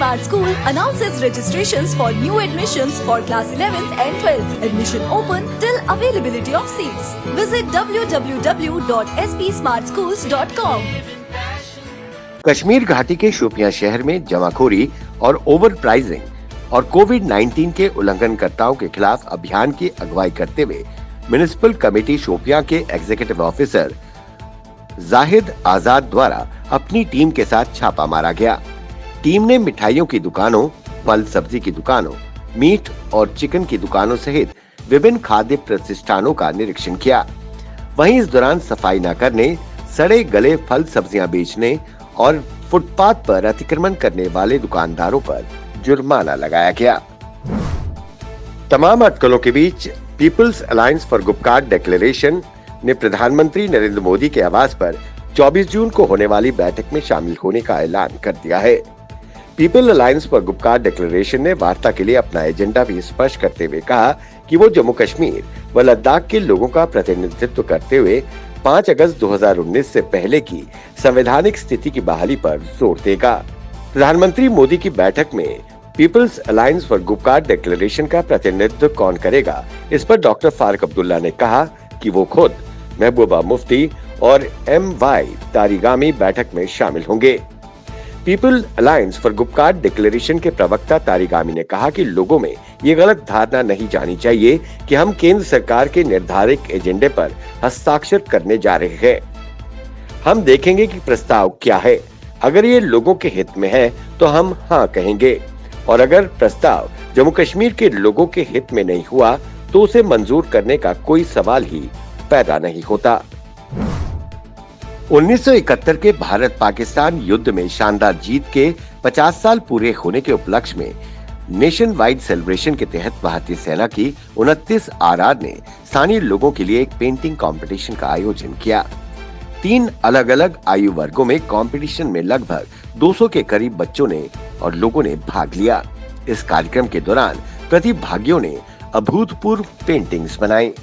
Smart School announces registrations for new admissions for class 11th and 12th. Admission open till availability of seats. Visit www.spsmartschools.com. Kashmir घाटी के शोपियां शहर में जमाखोरी और over pricing और कोविड-19 के उल्लंघनकर्ताओं के खिलाफ अभियान की अगुवाई करते हुए म्युनिसिपल कमेटी शोपियां के एग्जीक्यूटिव ऑफिसर जाहिद आजाद द्वारा अपनी टीम के साथ छापा मारा गया। टीम ने मिठाइयों की दुकानों, फल सब्जी की दुकानों, मीट और चिकन की दुकानों सहित विभिन्न खाद्य प्रतिष्ठानों का निरीक्षण किया। वहीं इस दौरान सफाई न करने, सड़े गले फल सब्जियां बेचने और फुटपाथ पर अतिक्रमण करने वाले दुकानदारों पर जुर्माना लगाया गया। तमाम अटकलों के बीच people's alliance for Gupkar declaration ने प्रधानमंत्री नरेंद्र मोदी के आवास पर 24 जून को होने वाली बैठक में शामिल होने का ऐलान कर दिया है। People alliance for Gupkar declaration ने वार्ता के लिए अपना एजेंडा भी स्पष्ट करते हुए कहा कि वो जम्मू कश्मीर व लद्दाख के लोगों का प्रतिनिधित्व करते हुए 5 अगस्त 2019 से पहले की संवैधानिक स्थिति की बहाली पर जोर देगा। प्रधानमंत्री मोदी की बैठक में People's alliance for Gupkar Declaration का प्रतिनिधित्व कौन करेगा, इस पर डॉक्टर फारूक अब्दुल्ला ने कहा कि वो खुद महबूबा मुफ्ती और MY तारिगामी बैठक में शामिल होंगे। People alliance for Gupkar declaration के प्रवक्ता तारिगामी ने कहा कि लोगों में ये गलत धारणा नहीं जानी चाहिए कि हम केंद्र सरकार के निर्धारित एजेंडे पर हस्ताक्षर करने जा रहे हैं। हम देखेंगे कि प्रस्ताव क्या है। अगर ये लोगों के हित में है तो हम हाँ कहेंगे, और अगर प्रस्ताव जम्मू कश्मीर के लोगों के हित में नहीं हुआ तो उसे मंजूर करने का कोई सवाल ही पैदा नहीं होता। 1971 के भारत पाकिस्तान युद्ध में शानदार जीत के 50 साल पूरे होने के उपलक्ष्य में नेशन वाइड सेलिब्रेशन के तहत भारतीय सेना की 29 RR ने स्थानीय लोगों के लिए एक पेंटिंग कंपटीशन का आयोजन किया। 3 अलग अलग आयु वर्गों में कंपटीशन में लगभग 200 के करीब बच्चों ने और लोगों ने भाग लिया। इस कार्यक्रम के दौरान प्रतिभागियों ने अभूतपूर्व पेंटिंग्स बनाई।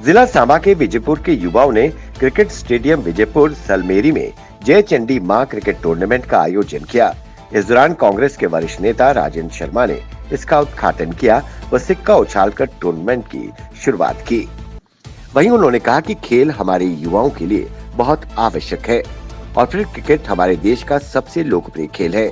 जिला सांबा के विजयपुर के युवाओं ने क्रिकेट स्टेडियम विजयपुर सलमेरी में जय चंडी मां क्रिकेट टूर्नामेंट का आयोजन किया। इस दौरान कांग्रेस के वरिष्ठ नेता राजेंद्र शर्मा ने इसका उद्घाटन किया व सिक्का उछालकर टूर्नामेंट की शुरुआत की। वहीं उन्होंने कहा कि खेल हमारे युवाओं के लिए बहुत आवश्यक है और फिर क्रिकेट हमारे देश का सबसे लोकप्रिय खेल है।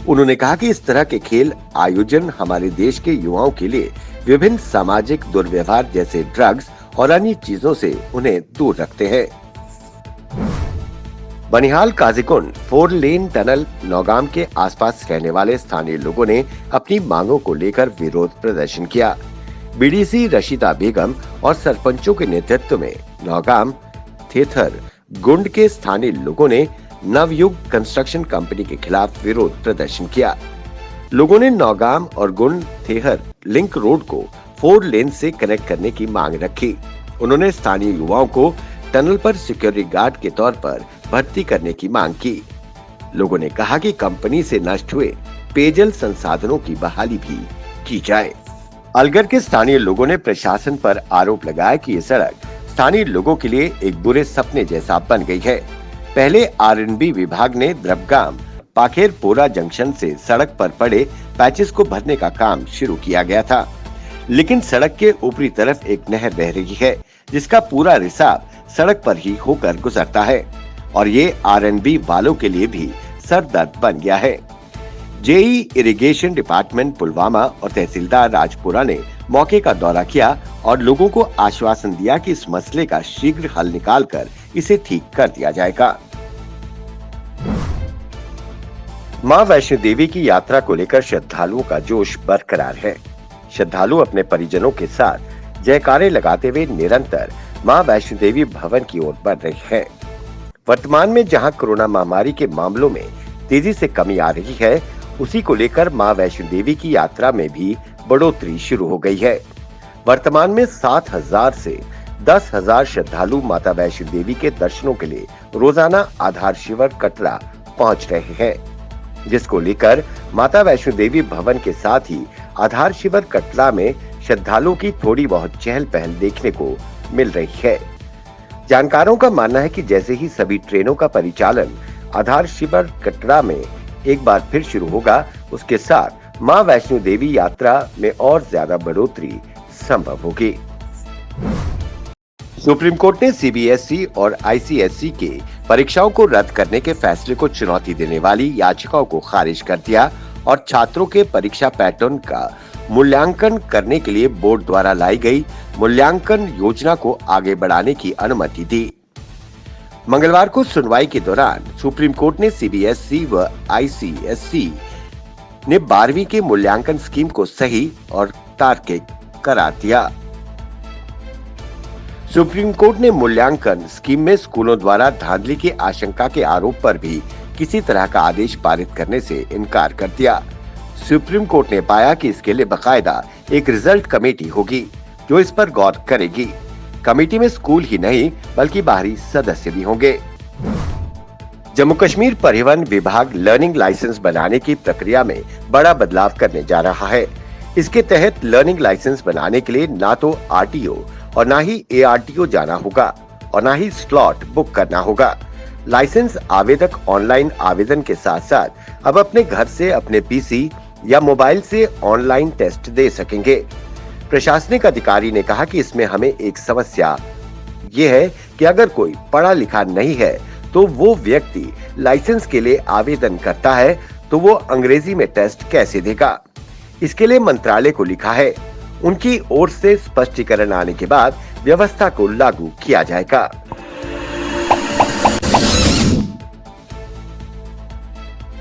उन्होंने कहा कि इस तरह के खेल आयोजन हमारे देश के युवाओं के लिए विभिन्न सामाजिक दुर्व्यवहार जैसे ड्रग्स और अन्य चीजों से उन्हें दूर रखते हैं। बनिहाल काजीकुंड 4 लेन टनल नौगाम के आसपास रहने वाले स्थानीय लोगों ने अपनी मांगों को लेकर विरोध प्रदर्शन किया। BDC रशीदा बेगम और सरपंचों के नेतृत्व में नौगाम थेथर गुंड के स्थानीय लोगों ने नवयुग कंस्ट्रक्शन कंपनी के खिलाफ विरोध प्रदर्शन किया। लोगों ने नौगाम और गुंड थेहर लिंक रोड को 4 लेन से कनेक्ट करने की मांग रखी। उन्होंने स्थानीय युवाओं को टनल पर सिक्योरिटी गार्ड के तौर पर भर्ती करने की मांग की। लोगों ने कहा कि कंपनी से नष्ट हुए पेयजल संसाधनों की बहाली भी की जाए। अलगर के स्थानीय लोगों ने प्रशासन पर आरोप लगाया कि ये सड़क स्थानीय लोगों के लिए एक बुरे सपने जैसा बन गई है। पहले R&B विभाग ने द्रबगाम पाखेरपोरा जंक्शन से सड़क पर पड़े पैचेस को भरने का काम शुरू किया गया था, लेकिन सड़क के ऊपरी तरफ एक नहर बह रही है जिसका पूरा रिसाव सड़क पर ही होकर गुजरता है और ये R&B वालों के लिए भी सरदर्द बन गया है। जेई इरिगेशन डिपार्टमेंट पुलवामा और तहसीलदार राजपुरा ने मौके का दौरा किया और लोगों को आश्वासन दिया कि इस मसले का शीघ्र हल निकालकर इसे ठीक कर दिया जाएगा। मां वैष्णो देवी की यात्रा को लेकर श्रद्धालुओं का जोश बरकरार है। श्रद्धालु अपने परिजनों के साथ जयकारे लगाते हुए निरंतर मां वैष्णो देवी भवन की ओर बढ़ रही है। वर्तमान में जहां कोरोना महामारी के मामलों में तेजी से कमी आ रही है, उसी को लेकर मां वैष्णो देवी की यात्रा में भी बढ़ोतरी शुरू हो गई है। वर्तमान में 7,000 से 10,000 श्रद्धालु माता वैष्णो देवी के दर्शनों के लिए रोजाना आधार शिविर कटरा पहुंच रहे हैं, जिसको लेकर माता वैष्णो देवी भवन के साथ ही आधार शिविर कटरा में श्रद्धालुओं की थोड़ी बहुत चहल पहल देखने को मिल रही है। जानकारों का मानना है कि जैसे ही सभी ट्रेनों का परिचालन आधार शिविर कटरा में एक बार फिर शुरू होगा, उसके साथ मां वैष्णो देवी यात्रा में और ज्यादा बढ़ोतरी संभव होगी। सुप्रीम कोर्ट ने सीबीएसई और आईसीएसई के परीक्षाओं को रद्द करने के फैसले को चुनौती देने वाली याचिकाओं को खारिज कर दिया और छात्रों के परीक्षा पैटर्न का मूल्यांकन करने के लिए बोर्ड द्वारा लाई गई मूल्यांकन योजना को आगे बढ़ाने की अनुमति दी। मंगलवार को सुनवाई के दौरान सुप्रीम कोर्ट ने सीबीएसई व आईसीएसई ने 12वीं के मूल्यांकन स्कीम को सही और तार्किक करार दिया। सुप्रीम कोर्ट ने मूल्यांकन स्कीम में स्कूलों द्वारा धांधली की आशंका के आरोप पर भी किसी तरह का आदेश पारित करने से इनकार कर दिया। सुप्रीम कोर्ट ने पाया कि इसके लिए बकायदा एक रिजल्ट कमेटी होगी जो इस पर गौर करेगी। कमेटी में स्कूल ही नहीं बल्कि बाहरी सदस्य भी होंगे। जम्मू कश्मीर परिवहन विभाग लर्निंग लाइसेंस बनाने की प्रक्रिया में बड़ा बदलाव करने जा रहा है। इसके तहत लर्निंग लाइसेंस बनाने के लिए ना तो आरटीओ और ना ही एआरटीओ जाना होगा और ना ही स्लॉट बुक करना होगा। लाइसेंस आवेदक ऑनलाइन आवेदन के साथ साथ अब अपने घर से अपने पीसी या मोबाइल से ऑनलाइन टेस्ट दे सकेंगे। प्रशासनिक अधिकारी ने कहा कि इसमें हमें एक समस्या ये है कि अगर कोई पढ़ा लिखा नहीं है तो वो व्यक्ति लाइसेंस के लिए आवेदन करता है तो वो अंग्रेजी में टेस्ट कैसे देगा। इसके लिए मंत्रालय को लिखा है। उनकी ओर से स्पष्टीकरण आने के बाद व्यवस्था को लागू किया जाएगा।